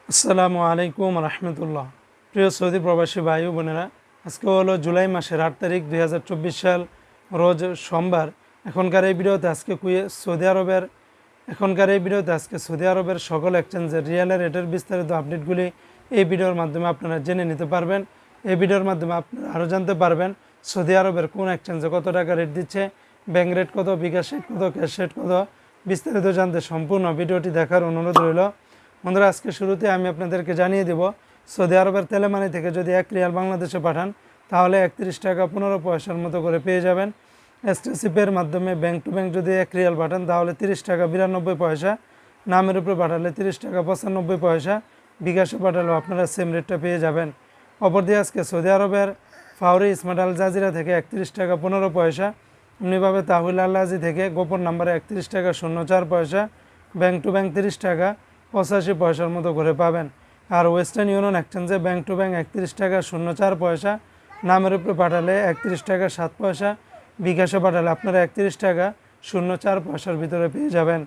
আসসালামু আলাইকুম রহমতুল্লাহ। প্রিয় সৌদি প্রবাসী ভাই ও বোনেরা, আজকে হলো জুলাই মাসের 8 তারিখ 2024 সাল, রোজ সোমবার। এখনকার এই ভিডিওতে আজকে সৌদি আরবের সকল এক্সচেঞ্জের রিয়ালের রেটের বিস্তারিত আপডেটগুলি এই ভিডিওর মাধ্যমে আপনারা জেনে নিতে পারবেন। এই ভিডিওর মাধ্যমে আপনারা আরও জানতে পারবেন সৌদি আরবের কোন এক্সচেঞ্জে কত টাকা রেট দিচ্ছে, ব্যাঙ্ক রেট কত, বিকাশ রেট কত, ক্যাশ রেট কত। বিস্তারিত জানতে সম্পূর্ণ ভিডিওটি দেখার অনুরোধ রইল। বন্ধুরা, আজকে শুরুতে আমি আপনাদেরকে জানিয়ে দেব সৌদি আরবের তেলেমানি থেকে যদি 1 রিয়াল বাংলাদেশে পাঠান তাহলে 31 টাকা 15 পয়সার মতো করে পেয়ে যাবেন। এসটিসি পের মাধ্যমে ব্যাংক টু ব্যাংক যদি 1 রিয়াল পাঠান তাহলে 30 টাকা 92 পয়সা, নামের উপরে পাঠালে 30 টাকা 95 পয়সা, বিকাশে পাঠালেও আপনারা সেম রেটটা পেয়ে যাবেন। অপরদিকে আজকে সৌদি আরবের ফাউরি স্মার্ট আল জাজিরা থেকে 31 টাকা 15 পয়সা, এমনিভাবে তাহুল আল আজি থেকে গোপন নাম্বারে 31 টাকা 04 পয়সা, ব্যাংক টু ব্যাংক 30 টাকা 85 পয়সার মতো করে পাবেন। আর ওয়েস্টার্ন ইউনিয়ন এক্সচেঞ্জে ব্যাংক টু ব্যাংক 31 টাকা 04 পয়সা, নামের উপরে পাঠালে 31 টাকা 7 পয়সা, বিকাশে পাঠালে আপনারা 31 টাকা 04 পয়সার ভিতরে পেয়ে যাবেন।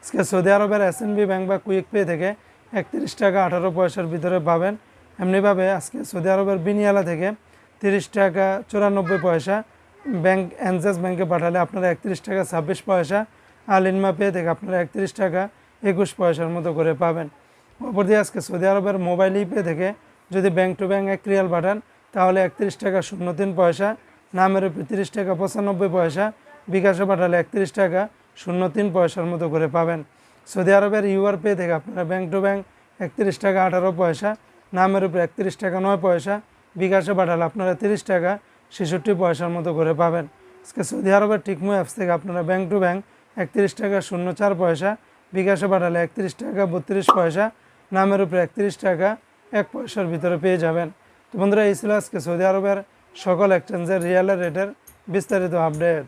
আজকে সৌদি আরবের এসএনবি ব্যাংক বা কুইক পে থেকে 31 টাকা 18 পয়সার ভিতরে পাবেন। এমনিভাবে আজকে সৌদি আরবের বিনিয়ালা থেকে 30 টাকা 94 পয়সা, ব্যাংক এনজেস ব্যাংকে পাঠালে আপনারা 31 টাকা 26 পয়সা, আল ইনমা পে থেকে আপনারা 31 টাকা 21 পয়সার মতো করে পাবেন। অপরদিকে আজকে সৌদি আরবের মোবাইল ইপে থেকে যদি ব্যাংক টু ব্যাংক 1 রিয়াল পাঠান তাহলে 31 টাকা 03 পয়সা, নামের উপরে 30 টাকা 95 পয়সা, বিকাশে পাঠালে 31 টাকা 03 পয়সার মতো করে পাবেন। সৌদি আরবের ইউআর পে থেকে আপনারা ব্যাংক টু ব্যাংক 31 টাকা 18 পয়সা, নামের উপরে 31 টাকা 9 পয়সা, বিকাশে পাঠালে আপনারা 30 টাকা 66 পয়সার মতো করে পাবেন। আজকে সৌদি আরবের টিকমো অ্যাপস থেকে আপনারা ব্যাংক টু ব্যাংক 31 টাকা 04 পয়সা, বিকাশে পাঠালে 31 টাকা 32 পয়সা, নামের উপরে 31 টাকা 1 পয়সার ভিতরে পেয়ে যাবেন। তো বন্ধুরা, এই ছিল আজকে সৌদি আরবের সকল এক্সচেঞ্জের রিয়ালের রেটের বিস্তারিত আপডেট।